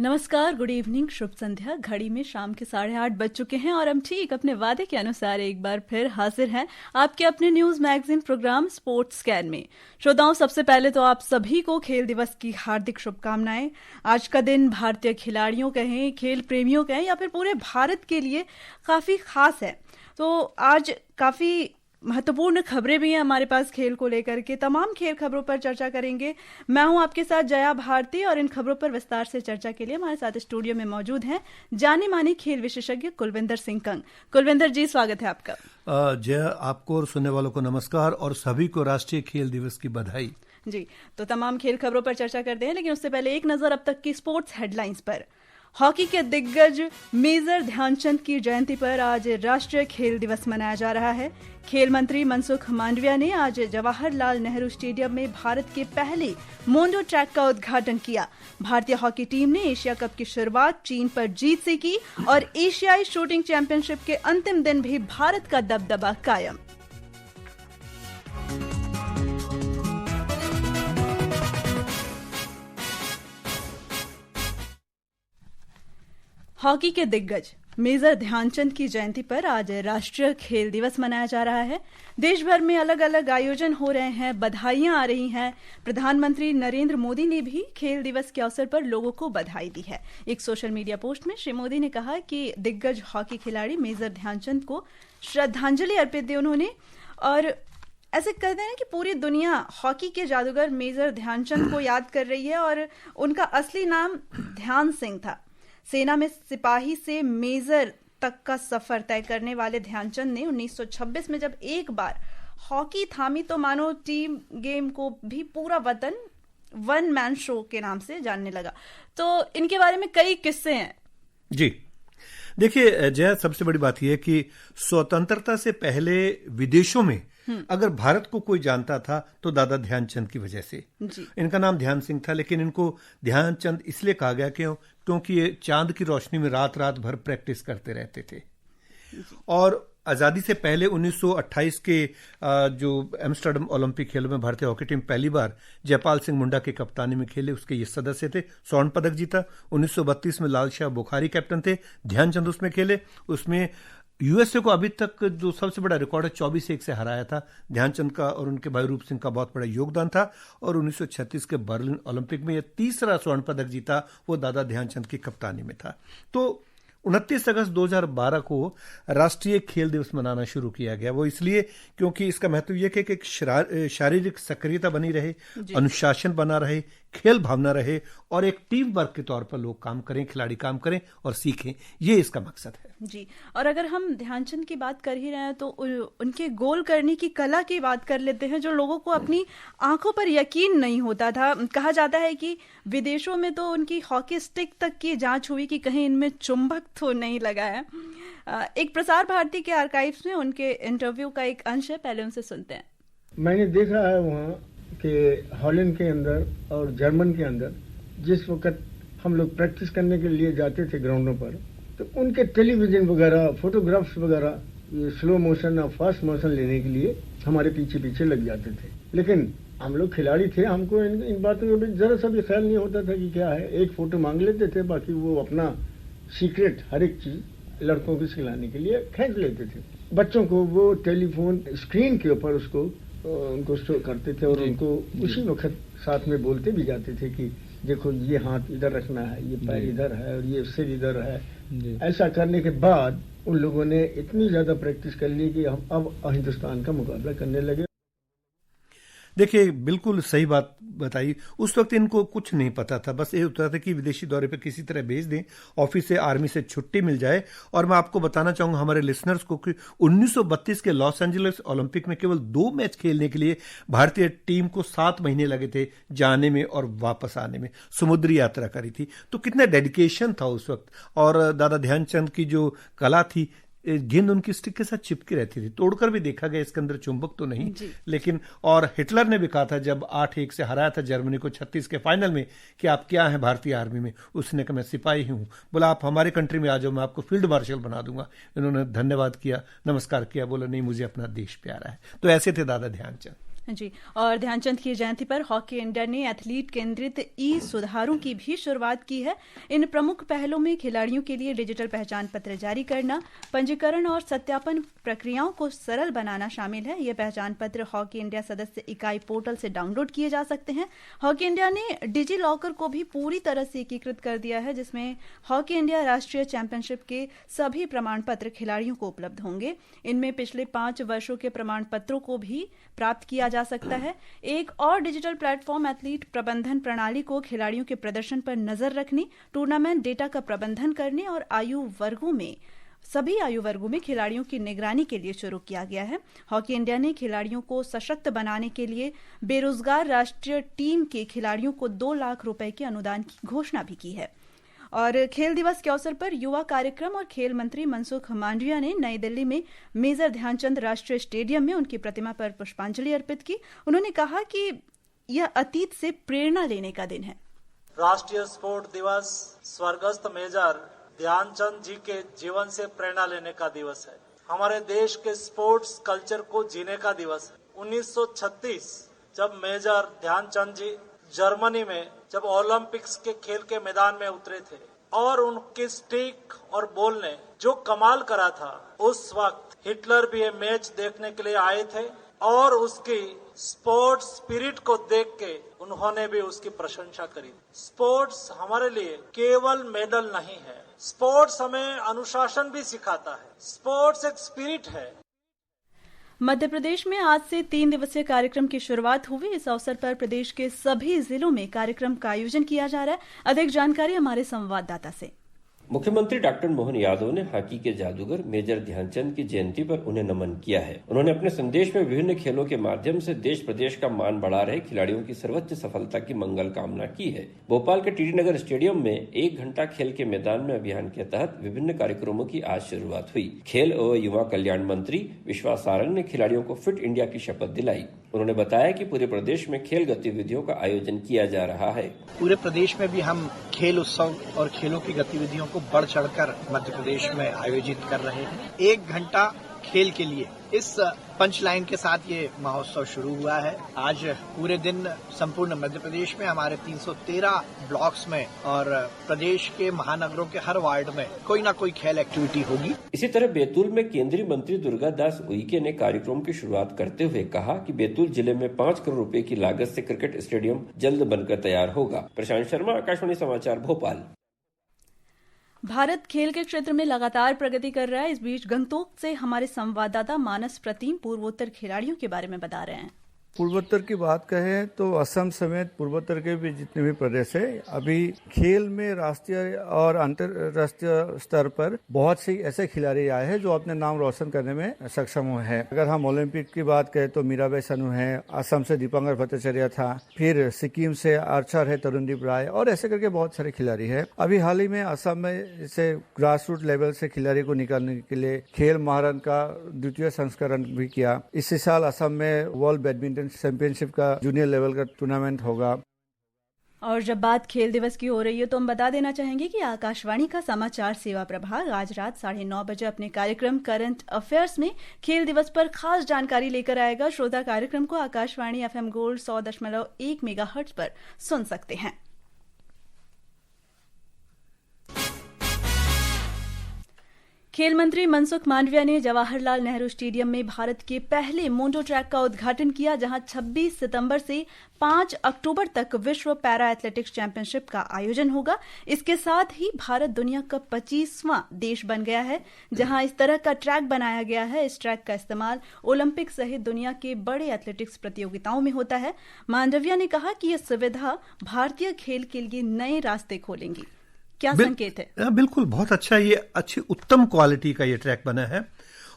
नमस्कार, good evening, शुभ संध्या। घड़ी में शाम के 8:30 बज चुके हैं और हम ठीक अपने वादे के अनुसार एक बार फिर हाजिर हैं आपके अपने news magazine programme sports scan में। श्रोताओं, सबसे पहले तो आप सभी को खेल दिवस की हार्दिक शुभकामनाएं। आज का दिन भारतीय खिलाड़ियों कहें, खेल प्रेमियों कहें या फिर पूरे भारत के लिए काफी खास है। तो आज काफी महत्वपूर्ण खबरें भी हैं हमारे पास खेल को लेकर के। तमाम खेल खबरों पर चर्चा करेंगे। मैं हूं आपके साथ जया भारती और इन खबरों पर विस्तार से चर्चा के लिए हमारे साथ स्टूडियो में मौजूद हैं जाने माने खेल विशेषज्ञ कुलविंदर सिंह कंग। कुलविंदर जी, स्वागत है आपका। जया, आपको और सुनने वालों को नमस्कार और सभी को राष्ट्रीय खेल दिवस की बधाई जी। तो तमाम खेल खबरों पर चर्चा करते हैं, लेकिन उससे पहले एक नजर अब तक की स्पोर्ट्स हेडलाइंस पर। हॉकी के दिग्गज मेजर ध्यानचंद की जयंती पर आज राष्ट्रीय खेल दिवस मनाया जा रहा है। खेल मंत्री मनसुख मांडविया ने आज जवाहरलाल नेहरू स्टेडियम में भारत के पहले मोंडो ट्रैक का उद्घाटन किया। भारतीय हॉकी टीम ने एशिया कप की शुरुआत चीन पर जीत से की और एशियाई शूटिंग चैंपियनशिप के अंतिम दिन भी भारत का दबदबा कायम। हॉकी के दिग्गज मेजर ध्यानचंद की जयंती पर आज राष्ट्रीय खेल दिवस मनाया जा रहा है। देश भर में अलग अलग आयोजन हो रहे हैं, बधाइयां आ रही हैं। प्रधानमंत्री नरेंद्र मोदी ने भी खेल दिवस के अवसर पर लोगों को बधाई दी है। एक सोशल मीडिया पोस्ट में श्री मोदी ने कहा कि दिग्गज हॉकी खिलाड़ी मेजर ध्यानचंद को श्रद्धांजलि अर्पित दी उन्होंने। और ऐसे कहते हैं कि पूरी दुनिया हॉकी के जादूगर मेजर ध्यानचंद को याद कर रही है और उनका असली नाम ध्यान सिंह था। सेना में सिपाही से मेजर तक का सफर तय करने वाले ध्यानचंद ने 1926 में जब एक बार हॉकी थामी तो मानो टीम गेम को भी पूरा वतन वन मैन शो के नाम से जानने लगा। तो इनके बारे में कई किस्से हैं। जी देखिए जय, सबसे बड़ी बात यह है कि स्वतंत्रता से पहले विदेशों में अगर भारत को कोई जानता था तो दादा ध्यानचंद की वजह से। इनका नाम ध्यान सिंह था, लेकिन इनको ध्यानचंद इसलिए कहा गया क्योंकि ये चांद की रोशनी में रात रात भर प्रैक्टिस करते रहते थे। और आजादी से पहले 1928 के जो एम्स्टर्डम ओलंपिक खेलों में भारतीय हॉकी टीम पहली बार जयपाल सिंह मुंडा की कप्तानी में खेले, उसके ये सदस्य थे। स्वर्ण पदक जीता। 1932 में लाल शाह बुखारी कैप्टन थे, ध्यानचंद उसमें खेले। उसमें यूएसए को अभी तक जो सबसे बड़ा रिकॉर्ड है 24-1 से हराया था। ध्यानचंद का और उनके भाई रूप सिंह का बहुत बड़ा योगदान था। और 1936 के बर्लिन ओलंपिक में यह तीसरा स्वर्ण पदक जीता, वो दादा ध्यानचंद की कप्तानी में था। तो 29 अगस्त 2012 को राष्ट्रीय खेल दिवस मनाना शुरू किया गया। वो इसलिए क्योंकि इसका महत्व यह कि एक शारीरिक सक्रियता बनी रहे, अनुशासन बना रहे, खेल भावना रहे और एक टीम वर्क के तौर पर लोग काम करें, खिलाड़ी काम करें और सीखें। ये इसका मकसद है जी। और अगर हम ध्यानचंद की बात कर ही रहे हैं तो उनके गोल करने की कला की बात कर लेते हैं, जो लोगों को अपनी आंखों पर यकीन नहीं होता था। कहा जाता है कि विदेशों में तो उनकी हॉकी स्टिक तक की जांच हुई कि कहीं इनमें चुंबक तो नहीं लगा है। एक प्रसार भारती के आर्काइव्स में उनके इंटरव्यू का एक अंश है, पहले उनसे सुनते हैं। मैंने देखा है वहाँ कि हॉलैंड के अंदर और जर्मन के अंदर जिस वक्त हम लोग प्रैक्टिस करने के लिए जाते थे ग्राउंडों पर, तो उनके टेलीविजन वगैरह, फोटोग्राफ्स वगैरह, ये स्लो मोशन और फास्ट मोशन लेने के लिए हमारे पीछे पीछे लग जाते थे। लेकिन हम लोग खिलाड़ी थे, हमको इन बातों का जरा सा भी ख्याल नहीं होता था कि क्या है। एक फोटो मांग लेते थे, बाकी वो अपना सीक्रेट हर एक चीज लड़कों को सिखाने के लिए खींच लेते थे। बच्चों को वो टेलीफोन स्क्रीन के ऊपर उनको शो करते थे और उनको उसी वक्त साथ में बोलते भी जाते थे कि देखो ये हाथ इधर रखना है, ये पैर इधर है और ये सिर इधर है। ऐसा करने के बाद उन लोगों ने इतनी ज्यादा प्रैक्टिस कर ली कि हम अब हिंदुस्तान का मुकाबला करने लगे। देखिए, बिल्कुल सही बात बताई। उस वक्त इनको कुछ नहीं पता था, बस ये होता था कि विदेशी दौरे पे किसी तरह भेज दें, ऑफिस से, आर्मी से छुट्टी मिल जाए। और मैं आपको बताना चाहूंगा हमारे लिसनर्स को कि 1932 के लॉस एंजलिस ओलंपिक में केवल 2 मैच खेलने के लिए भारतीय टीम को 7 महीने लगे थे जाने में और वापस आने में। समुद्री यात्रा करी थी, तो कितना डेडिकेशन था उस वक्त। और दादा ध्यानचंद की जो कला थी, गेंद उनकी स्टिक के साथ चिपकी रहती थी। तोड़कर भी देखा गया, इसके अंदर चुंबक तो नहीं, लेकिन। और हिटलर ने भी कहा था जब 8-1 से हराया था जर्मनी को 36 के फाइनल में कि आप क्या हैं भारतीय आर्मी में। उसने कहा मैं सिपाही हूं। बोला आप हमारे कंट्री में आ जाओ, मैं आपको फील्ड मार्शल बना दूंगा। इन्होंने धन्यवाद किया, नमस्कार किया, बोला नहीं मुझे अपना देश प्यारा है। तो ऐसे थे दादा ध्यानचंद। जी। और ध्यानचंद की जयंती पर हॉकी इंडिया ने एथलीट केंद्रित ई सुधारों की भी शुरुआत की है। इन प्रमुख पहलों में खिलाड़ियों के लिए डिजिटल पहचान पत्र जारी करना, पंजीकरण और सत्यापन प्रक्रियाओं को सरल बनाना शामिल है। ये पहचान पत्र हॉकी इंडिया सदस्य इकाई पोर्टल से डाउनलोड किए जा सकते हैं। हॉकी इंडिया ने डिजी लॉकर को भी पूरी तरह से एकीकृत कर दिया है, जिसमें हॉकी इंडिया राष्ट्रीय चैंपियनशिप के सभी प्रमाण पत्र खिलाड़ियों को उपलब्ध होंगे। इनमें पिछले 5 वर्षों के प्रमाण पत्रों को भी प्राप्त किया जा सकता है। एक और डिजिटल प्लेटफॉर्म एथलीट प्रबंधन प्रणाली को खिलाड़ियों के प्रदर्शन पर नजर रखने, टूर्नामेंट डेटा का प्रबंधन करने और सभी आयु वर्गों में खिलाड़ियों की निगरानी के लिए शुरू किया गया है। हॉकी इंडिया ने खिलाड़ियों को सशक्त बनाने के लिए बेरोजगार राष्ट्रीय टीम के खिलाड़ियों को 2 लाख रुपए के अनुदान की घोषणा भी की है। और खेल दिवस के अवसर पर युवा कार्यक्रम और खेल मंत्री मनसुख मांडविया ने नई दिल्ली में मेजर ध्यानचंद राष्ट्रीय स्टेडियम में उनकी प्रतिमा पर पुष्पांजलि अर्पित की। उन्होंने कहा कि यह अतीत से प्रेरणा लेने का दिन है। राष्ट्रीय स्पोर्ट दिवस स्वर्गस्थ मेजर ध्यानचंद जी के जीवन से प्रेरणा लेने का दिवस है। हमारे देश के स्पोर्ट्स कल्चर को जीने का दिवस है। 1936 जब मेजर ध्यानचंद जी जर्मनी में जब ओलंपिक्स के खेल के मैदान में उतरे थे और उनके स्टिक और बॉल ने जो कमाल करा था, उस वक्त हिटलर भी ये मैच देखने के लिए आए थे और उसकी स्पोर्ट्स स्पिरिट को देख के उन्होंने भी उसकी प्रशंसा करी। स्पोर्ट्स हमारे लिए केवल मेडल नहीं है, स्पोर्ट्स हमें अनुशासन भी सिखाता है। स्पोर्ट्स एक स्पिरिट है। मध्य प्रदेश में आज से 3 दिवसीय कार्यक्रम की शुरुआत हुई। इस अवसर पर प्रदेश के सभी जिलों में कार्यक्रम का आयोजन किया जा रहा है। अधिक जानकारी हमारे संवाददाता से। मुख्यमंत्री डॉक्टर मोहन यादव ने हॉकी के जादूगर मेजर ध्यानचंद की जयंती पर उन्हें नमन किया है। उन्होंने अपने संदेश में विभिन्न खेलों के माध्यम से देश प्रदेश का मान बढ़ा रहे खिलाड़ियों की सर्वोच्च सफलता की मंगल कामना की है। भोपाल के टीडी नगर स्टेडियम में 1 घंटा खेल के मैदान में अभियान के तहत विभिन्न कार्यक्रमों की आज शुरुआत हुई। खेल एवं युवा कल्याण मंत्री विश्वास सारंग ने खिलाड़ियों को फिट इंडिया की शपथ दिलाई। उन्होंने बताया कि पूरे प्रदेश में खेल गतिविधियों का आयोजन किया जा रहा है। पूरे प्रदेश में भी हम खेल उत्सव और खेलों की गतिविधियों को बढ़ चढ़कर मध्य प्रदेश में आयोजित कर रहे हैं। 1 घंटा खेल के लिए इस पंच लाइन के साथ ये महोत्सव शुरू हुआ है। आज पूरे दिन संपूर्ण मध्य प्रदेश में हमारे 313 ब्लॉक्स में और प्रदेश के महानगरों के हर वार्ड में कोई ना कोई खेल एक्टिविटी होगी। इसी तरह बैतूल में केंद्रीय मंत्री दुर्गा दास उइके ने कार्यक्रम की शुरुआत करते हुए कहा कि बैतूल जिले में 5 करोड़ रुपए की लागत से क्रिकेट स्टेडियम जल्द बनकर तैयार होगा। प्रशांत शर्मा, आकाशवाणी समाचार, भोपाल। भारत खेल के क्षेत्र में लगातार प्रगति कर रहा है। इस बीच गंगटोक से हमारे संवाददाता मानस प्रतिम पूर्वोत्तर खिलाड़ियों के बारे में बता रहे हैं। पूर्वोत्तर की बात कहें तो असम समेत पूर्वोत्तर के भी जितने भी प्रदेश है, अभी खेल में राष्ट्रीय और अंतर्राष्ट्रीय स्तर पर बहुत से ऐसे खिलाड़ी आए हैं जो अपने नाम रोशन करने में सक्षम हुए हैं। अगर हम ओलंपिक की बात करें तो मीराबाई सानू है, असम से दीपांकर भट्टाचार्य था, फिर सिक्किम से आर्चर है तरुणदीप राय, और ऐसे करके बहुत सारे खिलाड़ी है। अभी हाल ही में असम में से ग्रास रूट लेवल से खिलाड़ी को निकालने के लिए खेल महारन का 2य संस्करण भी किया। इसी साल असम में वर्ल्ड बैडमिंटन चैंपियनशिप का जूनियर लेवल का टूर्नामेंट होगा। और जब बात खेल दिवस की हो रही है तो हम बता देना चाहेंगे कि आकाशवाणी का समाचार सेवा प्रभाग आज रात 9:30 बजे अपने कार्यक्रम करंट अफेयर्स में खेल दिवस पर खास जानकारी लेकर आएगा। श्रोता कार्यक्रम को आकाशवाणी FM गोल्ड 100.1 मेगाहर्ट्ज पर सुन सकते हैं। खेल मंत्री मनसुख मांडविया ने जवाहरलाल नेहरू स्टेडियम में भारत के पहले मोंडो ट्रैक का उद्घाटन किया, जहां 26 सितंबर से 5 अक्टूबर तक विश्व पैरा एथलेटिक्स चैंपियनशिप का आयोजन होगा। इसके साथ ही भारत दुनिया का 25वां देश बन गया है जहां इस तरह का ट्रैक बनाया गया है। इस ट्रैक का इस्तेमाल ओलंपिक सहित दुनिया के बड़े एथलेटिक्स प्रतियोगिताओं में होता है। मांडविया ने कहा कि यह सुविधा भारतीय खेल के लिए नए रास्ते खोलेंगी। क्या संकेत है? बिल्कुल, बहुत अच्छा, ये अच्छी उत्तम क्वालिटी का ये ट्रैक बना है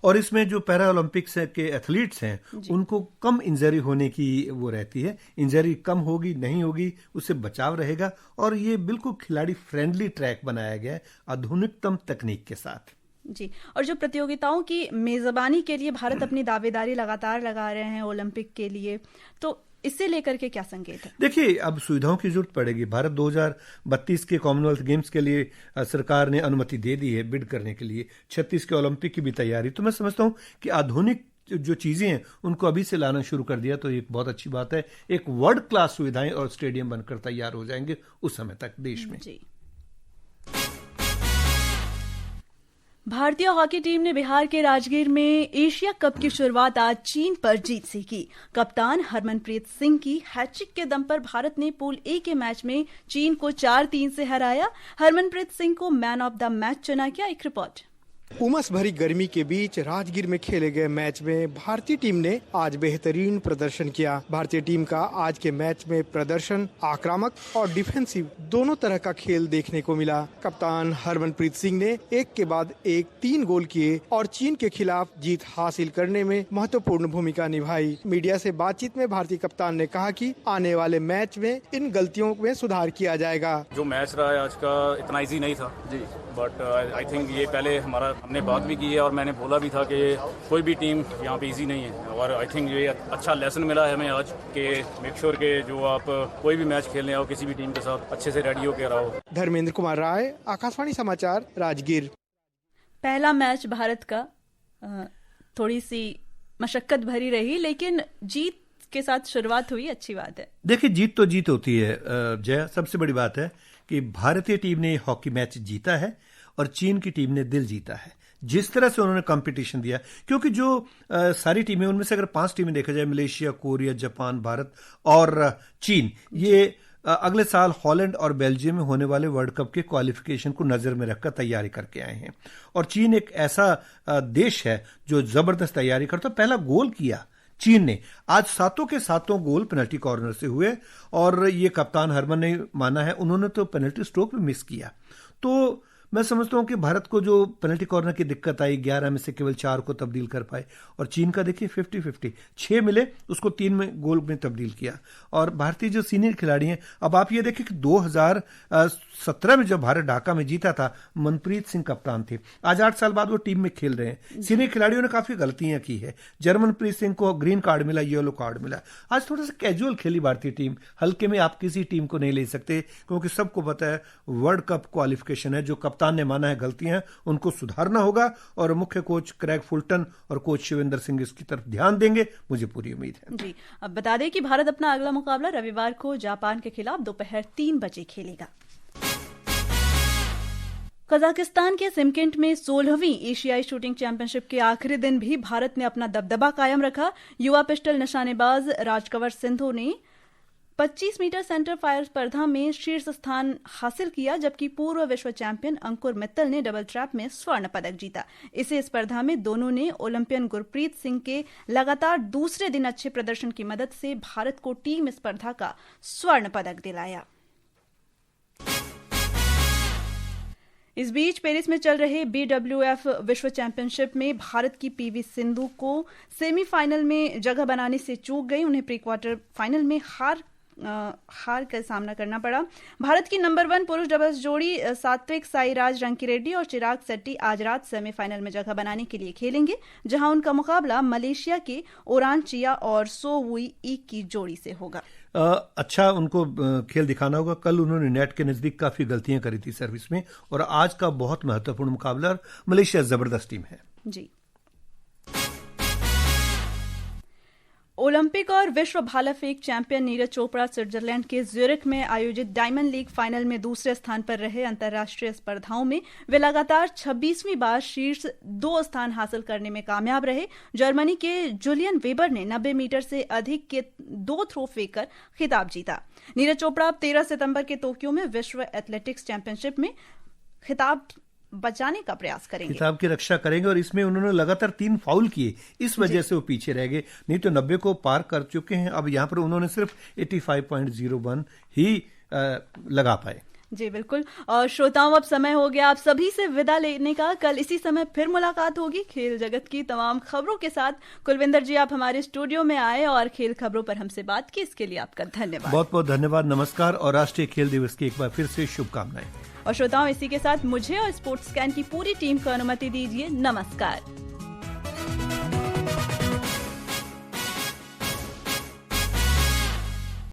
और इसमें जो पैरा ओलंपिक्स के एथलीट्स हैं उनको कम इंजरी होने की वो रहती है। इंजरी कम होगी नहीं होगी, उससे बचाव रहेगा और ये बिल्कुल खिलाड़ी फ्रेंडली ट्रैक बनाया गया है आधुनिकतम तकनीक के साथ। जी, और जो प्रतियोगिताओं की मेजबानी के लिए भारत अपनी दावेदारी लगातार लगा रहे हैं ओलंपिक के लिए, तो इससे लेकर के क्या संकेत है? देखिए, अब सुविधाओं की जरूरत पड़ेगी। भारत 2032 के कॉमनवेल्थ गेम्स के लिए सरकार ने अनुमति दे दी है बिड करने के लिए। 36 के ओलंपिक की भी तैयारी। तो मैं समझता हूं कि आधुनिक जो चीजें हैं उनको अभी से लाना शुरू कर दिया तो एक बहुत अच्छी बात है। एक वर्ल्ड क्लास सुविधाएं और स्टेडियम बनकर तैयार हो जाएंगे उस समय तक देश में। जी। भारतीय हॉकी टीम ने बिहार के राजगीर में एशिया कप की शुरुआत आज चीन पर जीत से की। कप्तान हरमनप्रीत सिंह की हैट्रिक के दम पर भारत ने पूल ए के मैच में चीन को 4-3 से हराया। हरमनप्रीत सिंह को मैन ऑफ द मैच चुना गया। एक रिपोर्ट। उमस भरी गर्मी के बीच राजगीर में खेले गए मैच में भारतीय टीम ने आज बेहतरीन प्रदर्शन किया। भारतीय टीम का आज के मैच में प्रदर्शन आक्रामक और डिफेंसिव दोनों तरह का खेल देखने को मिला। कप्तान हरमनप्रीत सिंह ने एक के बाद एक 3 गोल किए और चीन के खिलाफ जीत हासिल करने में महत्वपूर्ण भूमिका निभाई। मीडिया से बातचीत में भारतीय कप्तान ने कहा कि आने वाले मैच में इन गलतियों में सुधार किया जाएगा। जो मैच रहा है आज का इतना इजी नहीं था जी, बट आई थिंक ये पहले हमने बात भी की है और मैंने बोला भी था कि कोई भी टीम यहाँ पे इजी नहीं है और आई थिंक ये अच्छा लेसन मिला है हमें आज के मेक श्योर के जो आप कोई भी मैच खेलने आओ किसी भी टीम के साथ अच्छे से रेडी होकर रहो। धर्मेंद्र कुमार राय, आकाशवाणी समाचार, राजगीर। पहला मैच भारत का थोड़ी सी मशक्कत भरी रही लेकिन जीत के साथ शुरुआत हुई, अच्छी बात है। देखिए जीत तो जीत होती है जय। सबसे बड़ी बात है कि भारतीय टीम ने हॉकी मैच जीता है और चीन की टीम ने दिल जीता है जिस तरह से उन्होंने कंपटीशन दिया। क्योंकि जो सारी टीमें उनमें से अगर 5 टीमें देखा जाए, मलेशिया, कोरिया, जापान, भारत और चीन, ये अगले साल हॉलैंड और बेल्जियम में होने वाले वर्ल्ड कप के क्वालिफिकेशन को नजर में रखकर तैयारी करके आए हैं। और चीन एक ऐसा देश है जो जबरदस्त तैयारी करता। पहला गोल किया चीन ने, आज 7 के 7 गोल पेनल्टी कॉर्नर से हुए और ये कप्तान हरमन ने माना है, उन्होंने तो पेनल्टी स्ट्रोक भी मिस किया। तो मैं समझता हूं कि भारत को जो पेनल्टी कॉर्नर की दिक्कत आई, 11 में से केवल 4 को तब्दील कर पाए और चीन का देखिए 50-50, 6 मिले उसको 3 में गोल में तब्दील किया। और भारतीय जो सीनियर खिलाड़ी हैं, अब आप ये देखिए कि 2017 में जब भारत ढाका में जीता था, मनप्रीत सिंह कप्तान थे। आज 8 साल बाद वो टीम में खेल रहे हैं। सीनियर खिलाड़ियों ने काफी गलतियां की है। जर्मनप्रीत सिंह को ग्रीन कार्ड मिला, येलो कार्ड मिला। आज थोड़ा सा कैजुअल खेली भारतीय टीम, हल्के में आप किसी टीम को नहीं ले सकते क्योंकि सबको पता है वर्ल्ड कप क्वालिफिकेशन है। जो कप्तान ने माना है गलतियां उनको सुधारना होगा और मुख्य कोच क्रैग फुलटन और कोच शिवेंद्र सिंह इसकी तरफ ध्यान देंगे, मुझे पूरी उम्मीद है। जी, अब बता दें कि भारत अपना अगला मुकाबला रविवार को जापान के खिलाफ दोपहर 3 बजे खेलेगा। कजाकिस्तान के सिमकिंट में 16वीं एशियाई शूटिंग चैंपियनशिप के आखिरी दिन भी भारत ने अपना दबदबा कायम रखा। युवा पिस्टल निशानेबाज राजकंवर सिंधु ने 25 मीटर सेंटर फायर स्पर्धा में शीर्ष स्थान हासिल किया, जबकि पूर्व विश्व चैंपियन अंकुर मित्तल ने डबल ट्रैप में स्वर्ण पदक जीता। इसी स्पर्धा में दोनों ने ओलंपियन गुरप्रीत सिंह के लगातार दूसरे दिन अच्छे प्रदर्शन की मदद से भारत को टीम स्पर्धा का स्वर्ण पदक दिलाया। इस बीच पेरिस में चल रहे BWF विश्व चैंपियनशिप में भारत की PV सिंधु को सेमीफाइनल में जगह बनाने से चूक गई। उन्हें प्री क्वार्टर फाइनल में हार का सामना करना पड़ा। भारत की नंबर 1 पुरुष डबल्स जोड़ी सात्विक साईराज रंकीरेड्डी और चिराग शेट्टी आज रात सेमीफाइनल में जगह बनाने के लिए खेलेंगे, जहां उनका मुकाबला मलेशिया के ओरान चिया और सो वुई ई की जोड़ी से होगा। अच्छा उनको खेल दिखाना होगा। कल उन्होंने नेट के नजदीक काफी गलतियां करी थी सर्विस में और आज का बहुत महत्वपूर्ण मुकाबला। मलेशिया जबरदस्त टीम है जी। ओलंपिक और विश्व भाला फेंक चैंपियन नीरज चोपड़ा स्विट्जरलैंड के ज्यूरिख में आयोजित डायमंड लीग फाइनल में दूसरे स्थान पर रहे। अंतर्राष्ट्रीय स्पर्धाओं में वे लगातार 26वीं बार शीर्ष 2 स्थान हासिल करने में कामयाब रहे। जर्मनी के जूलियन वेबर ने 90 मीटर से अधिक के 2 थ्रो फेंककर खिताब जीता। नीरज चोपड़ा अब 13 सितंबर के टोक्यो में विश्व एथलेटिक्स चैंपियनशिप में खिताब बचाने का प्रयास करेंगे, खिताब की रक्षा करेंगे। और इसमें उन्होंने लगातार 3 फाउल किए, इस वजह से वो पीछे रह गए, नहीं तो 90 को पार कर चुके हैं। अब यहाँ पर उन्होंने सिर्फ 85.01 ही लगा पाए। जी बिल्कुल। और श्रोताओं, अब समय हो गया आप सभी से विदा लेने का। कल इसी समय फिर मुलाकात होगी खेल जगत की तमाम खबरों के साथ। कुलविंदर जी, आप हमारे स्टूडियो में आए और खेल खबरों पर हमसे बात की, इसके लिए आपका धन्यवाद। बहुत बहुत धन्यवाद, नमस्कार और राष्ट्रीय खेल दिवस की एक बार फिर से शुभकामनाएं। और श्रोताओं, इसी के साथ मुझे और स्पोर्ट्स स्कैन की पूरी टीम को अनुमति दीजिए। नमस्कार।